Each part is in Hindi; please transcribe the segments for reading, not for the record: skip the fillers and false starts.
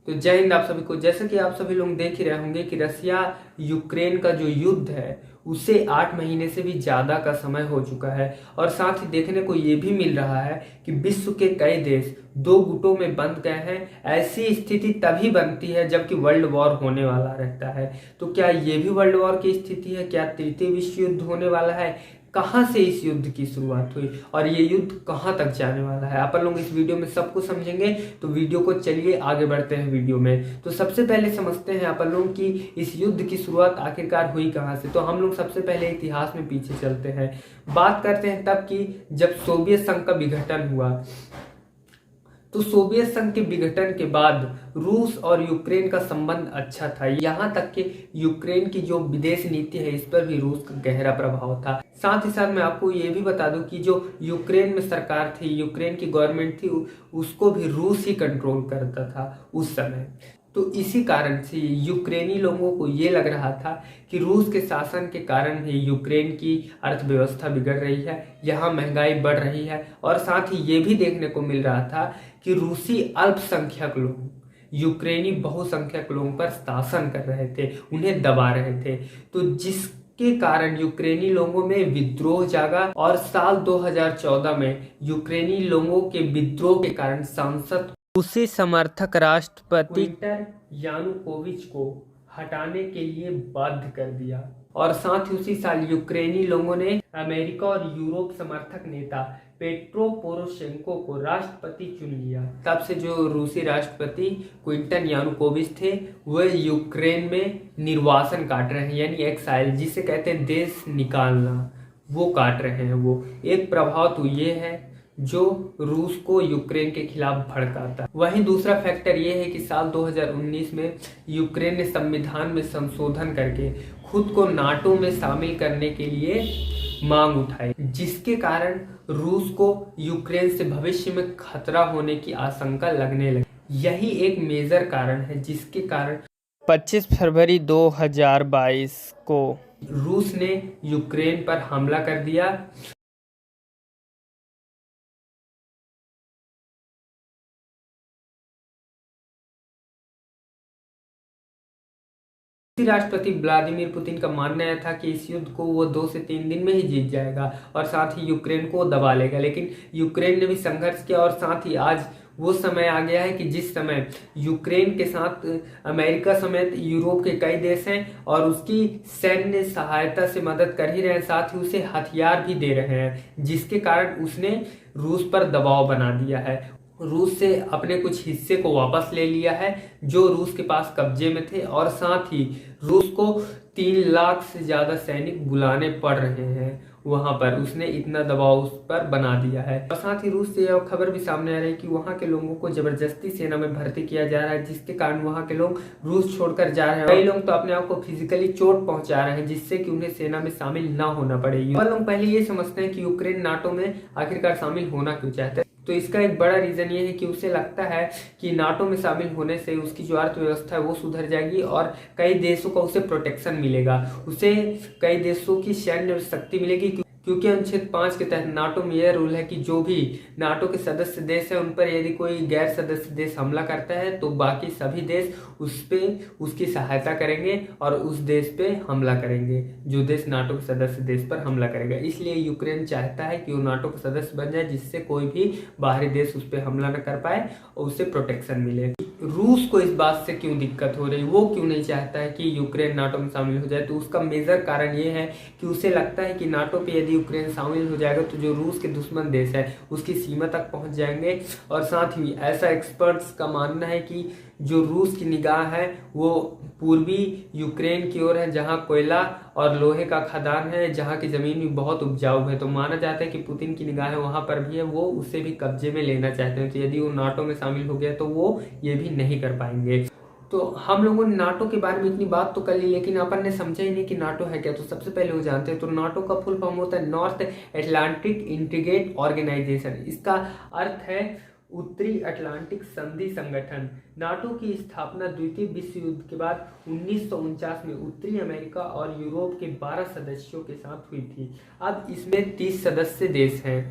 तो जय हिंद आप सभी को। जैसे कि आप सभी लोग देख ही रहे होंगे कि रसिया यूक्रेन का जो युद्ध है उसे 8 महीने से भी ज्यादा का समय हो चुका है और साथ ही देखने को ये भी मिल रहा है कि विश्व के कई देश दो गुटों में बंध गए हैं। ऐसी स्थिति तभी बनती है जबकि वर्ल्ड वॉर होने वाला रहता है। तो क्या ये भी वर्ल्ड वॉर की स्थिति है? क्या तृतीय विश्व युद्ध होने वाला है? कहां से इस युद्ध की शुरुआत हुई और ये युद्ध कहां तक जाने वाला है, अपन लोग इस वीडियो में सब कुछ समझेंगे। तो वीडियो को चलिए आगे बढ़ते हैं वीडियो में। तो सबसे पहले समझते हैं अपन लोग कि इस युद्ध की शुरुआत आखिरकार हुई कहां से। तो हम लोग सबसे पहले इतिहास में पीछे चलते हैं, बात करते हैं तब कि जब सोवियत संघ का विघटन हुआ। तो सोवियत संघ के विघटन के बाद रूस और यूक्रेन का संबंध अच्छा था, यहाँ तक कि यूक्रेन की जो विदेश नीति है इस पर भी रूस का गहरा प्रभाव था। साथ ही साथ मैं आपको ये भी बता दूं कि जो यूक्रेन में सरकार थी, यूक्रेन की गवर्नमेंट थी, उसको भी रूस ही कंट्रोल करता था उस समय। तो इसी कारण से यूक्रेनी लोगों को ये लग रहा था कि रूस के शासन के कारण ही यूक्रेन की अर्थव्यवस्था बिगड़ रही है, यहाँ महंगाई बढ़ रही है और साथ ही ये भी देखने को मिल रहा था कि रूसी अल्पसंख्यक लोग यूक्रेनी बहुसंख्यक लोगों पर शासन कर रहे थे, उन्हें दबा रहे थे। तो जिसके कारण यूक्रेनी लोगों में विद्रोह जागा और साल 2014 में यूक्रेनी लोगों के विद्रोह के कारण संसद रूसी समर्थक राष्ट्रपति विक्टर यानुकोविच को हटाने के लिए बाध्य कर दिया और साथ ही उसी साल यूक्रेनी लोगों ने अमेरिका और यूरोप समर्थक नेता पेट्रो पोरोशेंको को राष्ट्रपति चुन लिया। तब से जो रूसी राष्ट्रपति क्विंटन यानुकोविच थे वह यूक्रेन में निर्वासन काट रहे हैं, यानी एक्साइल जिसे कहते हैं देश निकालना, वो काट रहे हैं। वो एक प्रभाव तो ये है जो रूस को यूक्रेन के खिलाफ भड़काता है। वहीं दूसरा फैक्टर ये है कि साल 2019 में यूक्रेन ने संविधान में संशोधन करके खुद को नाटो में शामिल करने के लिए मांग उठाई, जिसके कारण रूस को यूक्रेन से भविष्य में खतरा होने की आशंका लगने लगी। यही एक मेजर कारण है जिसके कारण 25 फरवरी 2022 को रूस ने यूक्रेन पर हमला कर दिया। राष्ट्रपति व्लादिमीर पुतिन का मानना यह था कि इस युद्ध को वो 2 से 3 दिन में ही जीत जाएगा और साथ ही यूक्रेन को दबा लेगा। लेकिन यूक्रेन ने भी संघर्ष किया और साथ ही आज वो समय आ गया है कि जिस समय यूक्रेन के साथ अमेरिका समेत यूरोप के कई देश हैं और उसकी सैन्य सहायता से मदद कर ही रहे हैं, साथ ही उसे हथियार भी दे रहे हैं, जिसके कारण उसने रूस पर दबाव बना दिया है। रूस से अपने कुछ हिस्से को वापस ले लिया है जो रूस के पास कब्जे में थे और साथ ही रूस को 3 लाख से ज्यादा सैनिक बुलाने पड़ रहे हैं वहां पर। उसने इतना दबाव उस पर बना दिया है और साथ ही रूस से यह खबर भी सामने आ रही है कि वहां के लोगों को जबरदस्ती सेना में भर्ती किया जा रहा है, जिसके कारण वहां के लोग रूस छोड़कर जा रहे हैं। कई लोग तो अपने आप को फिजिकली चोट पहुंचा रहे हैं जिससे कि उन्हें सेना में शामिल ना होना पड़े। लोग पहले ये समझते हैं कि यूक्रेन नाटो में आखिरकार शामिल होना क्यों चाहते हैं। तो इसका एक बड़ा रीजन ये है कि उसे लगता है कि नाटो में शामिल होने से उसकी जो अर्थव्यवस्था है वो सुधर जाएगी और कई देशों का उसे प्रोटेक्शन मिलेगा, उसे कई देशों की सैन्य शक्ति मिलेगी। क्योंकि अनुच्छेद 5 के तहत नाटो में यह रूल है कि जो भी नाटो के सदस्य देश है उन पर यदि कोई गैर सदस्य देश हमला करता है तो बाकी सभी देश उस पे उसकी सहायता करेंगे और उस देश पे हमला करेंगे जो देश नाटो के सदस्य देश पर हमला करेगा। इसलिए यूक्रेन चाहता है कि वो नाटो का सदस्य बन जाए जिससे कोई भी बाहरी देश उस पर हमला न कर पाए और उसे प्रोटेक्शन मिले। रूस को इस बात से क्यों दिक्कत हो रही, वो क्यों नहीं चाहता है कि यूक्रेन नाटो में शामिल हो जाए? तो उसका मेजर कारण ये है कि उसे लगता है कि नाटो पे यदि यूक्रेन शामिल हो जाएगा तो जो रूस के दुश्मन देश है उसकी सीमा तक पहुंच जाएंगे और साथ ही ऐसा एक्सपर्ट्स का मानना है कि जो रूस की निगाह है वो पूर्वी यूक्रेन की ओर है जहां कोयला और लोहे का खदान है, जहां की जमीन भी बहुत उपजाऊ है। तो माना जाता है कि पुतिन की निगाह वहां पर भी है, वो उसे भी कब्जे में लेना चाहते हैं। तो यदि वो नाटो में शामिल हो गया तो वो ये भी नहीं कर पाएंगे। तो हम लोगों ने नाटो के बारे में इतनी बात तो कर ली लेकिन अपन ने समझा ही नहीं कि नाटो है क्या। तो सबसे पहले वो जानते हैं, तो नाटो का फुल फॉर्म होता है नॉर्थ अटलांटिक इंटीग्रेटेड ऑर्गेनाइजेशन। इसका अर्थ है उत्तरी अटलांटिक संधि संगठन। नाटो की स्थापना द्वितीय विश्व युद्ध के बाद 1949 में उत्तरी अमेरिका और यूरोप के 12 सदस्यों के साथ हुई थी। अब इसमें 30 सदस्य देश हैं।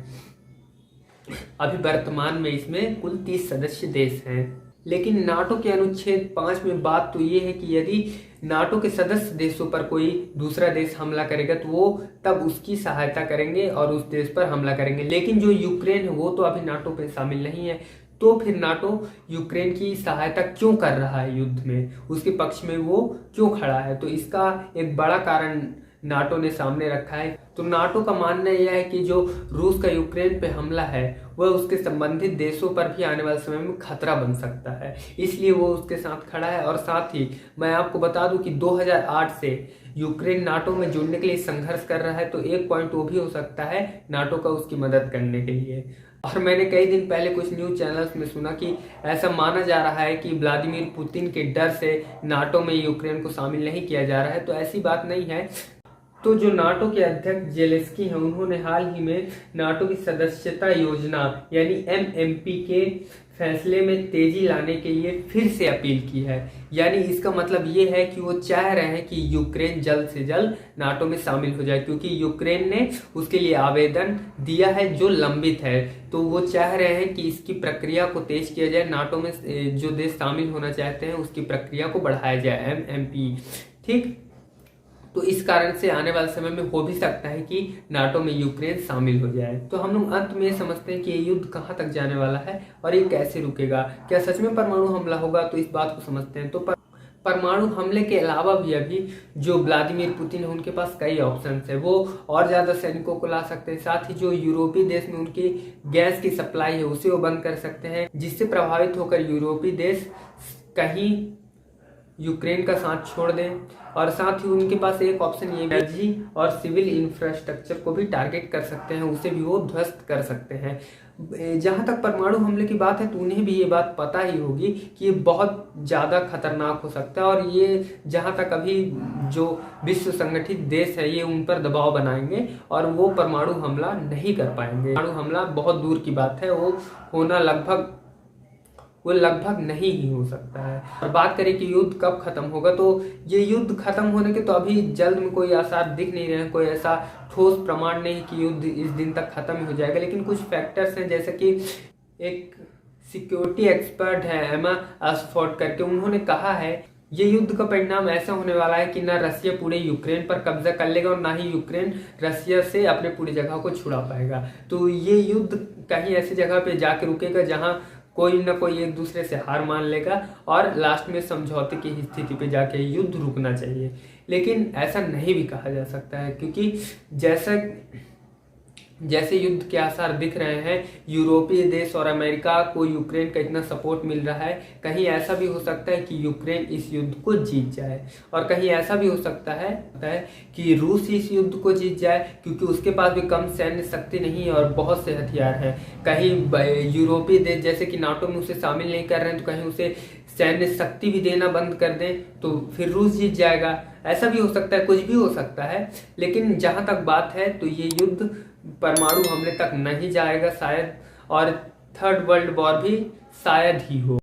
अभी वर्तमान में इसमें कुल 30 सदस्य देश हैं। लेकिन नाटो के अनुच्छेद 5 में बात तो ये है कि यदि नाटो के सदस्य देशों पर कोई दूसरा देश हमला करेगा तो वो तब उसकी सहायता करेंगे और उस देश पर हमला करेंगे। लेकिन जो यूक्रेन है वो तो अभी नाटो पे शामिल नहीं है, तो फिर नाटो यूक्रेन की सहायता क्यों कर रहा है, युद्ध में उसके पक्ष में वो क्यों खड़ा है? तो इसका एक बड़ा कारण नाटो ने सामने रखा है। तो नाटो का मानना यह है कि जो रूस का यूक्रेन पे हमला है वह उसके संबंधित देशों पर भी आने वाले समय में खतरा बन सकता है, इसलिए वो उसके साथ खड़ा है। और साथ ही मैं आपको बता दूं कि 2008 से यूक्रेन नाटो में जुड़ने के लिए संघर्ष कर रहा है, तो एक पॉइंट वो भी हो सकता है नाटो का उसकी मदद करने के लिए। और मैंने कई दिन पहले कुछ न्यूज चैनल्स में सुना कि ऐसा माना जा रहा है कि व्लादिमीर पुतिन के डर से नाटो में यूक्रेन को शामिल नहीं किया जा रहा है, तो ऐसी बात नहीं है। तो जो नाटो के अध्यक्ष जेलेंस्की हैं उन्होंने हाल ही में नाटो की सदस्यता योजना यानी एमएमपी के फैसले में तेजी लाने के लिए फिर से अपील की है। यानी इसका मतलब ये है कि वो चाह रहे हैं कि यूक्रेन जल्द से जल्द नाटो में शामिल हो जाए, क्योंकि यूक्रेन ने उसके लिए आवेदन दिया है जो लंबित है। तो वो चाह रहे हैं कि इसकी प्रक्रिया को तेज किया जाए, नाटो में जो देश शामिल होना चाहते हैं उसकी प्रक्रिया को बढ़ाया जाए, एमएमपी। ठीक, तो इस कारण से आने वाले समय में हो भी सकता है कि नाटो में यूक्रेन शामिल हो जाए। तो हम लोग अंत में समझते हैं कि ये युद्ध कहाँ तक जाने वाला है और ये कैसे रुकेगा, क्या सच में परमाणु हमला होगा? तो इस बात को समझते हैं। तो परमाणु हमले के अलावा भी अभी जो व्लादिमीर पुतिन है उनके पास कई ऑप्शंस है, वो और ज्यादा सैनिकों को ला सकते हैं। साथ ही जो यूरोपीय देश में उनकी गैस की सप्लाई है उसे वो बंद कर सकते हैं, जिससे प्रभावित होकर यूरोपीय देश कहीं यूक्रेन का साथ छोड़ दें। और साथ ही उनके पास एक ऑप्शन ये एनर्जी और सिविल इंफ्रास्ट्रक्चर को भी टारगेट कर सकते हैं, उसे भी वो ध्वस्त कर सकते हैं। जहां तक परमाणु हमले की बात है तो उन्हें भी ये बात पता ही होगी कि ये बहुत ज़्यादा खतरनाक हो सकता है, और ये जहां तक अभी जो विश्व संगठित देश है ये उन पर दबाव बनाएंगे और वो परमाणु हमला नहीं कर पाएंगे। परमाणु हमला बहुत दूर की बात है, वो होना लगभग नहीं ही हो सकता है। और बात करें कि युद्ध कब खत्म होगा, तो ये युद्ध खत्म होने के तो अभी जल्द में कोई आसार दिख नहीं रहे हैं, कोई ऐसा ठोस प्रमाण नहीं कि युद्ध इस दिन तक खत्म ही हो जाएगा। लेकिन कुछ फैक्टर्स हैं, जैसे कि एक सिक्योरिटी एक्सपर्ट है एमा एसफोर्ड करके, उन्होंने कहा है ये युद्ध का परिणाम ऐसा होने वाला है कि ना रसिया पूरे यूक्रेन पर कब्जा कर लेगा और ना ही यूक्रेन रसिया से अपने पूरी जगह को छुड़ा पाएगा। तो ये युद्ध कहीं ऐसी जगह पे जाके रुकेगा जहां कोई ना कोई एक दूसरे से हार मान लेगा और लास्ट में समझौते की स्थिति पे जाके युद्ध रुकना चाहिए। लेकिन ऐसा नहीं भी कहा जा सकता है, क्योंकि जैसे युद्ध के आसार दिख रहे हैं, यूरोपीय देश और अमेरिका को यूक्रेन का इतना सपोर्ट मिल रहा है, कहीं ऐसा भी हो सकता है कि यूक्रेन इस युद्ध को जीत जाए। और कहीं ऐसा भी हो सकता है कि रूस इस युद्ध को जीत जाए, क्योंकि उसके पास भी कम सैन्य शक्ति नहीं है और बहुत से हथियार हैं। कहीं यूरोपीय देश जैसे कि नाटो में उसे शामिल नहीं कर रहे हैं, तो कहीं उसे सैन्य शक्ति भी देना बंद कर दें तो फिर रूस जीत जाएगा। ऐसा भी हो सकता है, कुछ भी हो सकता है। लेकिन जहां तक बात है तो ये युद्ध परमाणु हमले तक नहीं जाएगा शायद, और थर्ड वर्ल्ड वॉर भी शायद ही हो।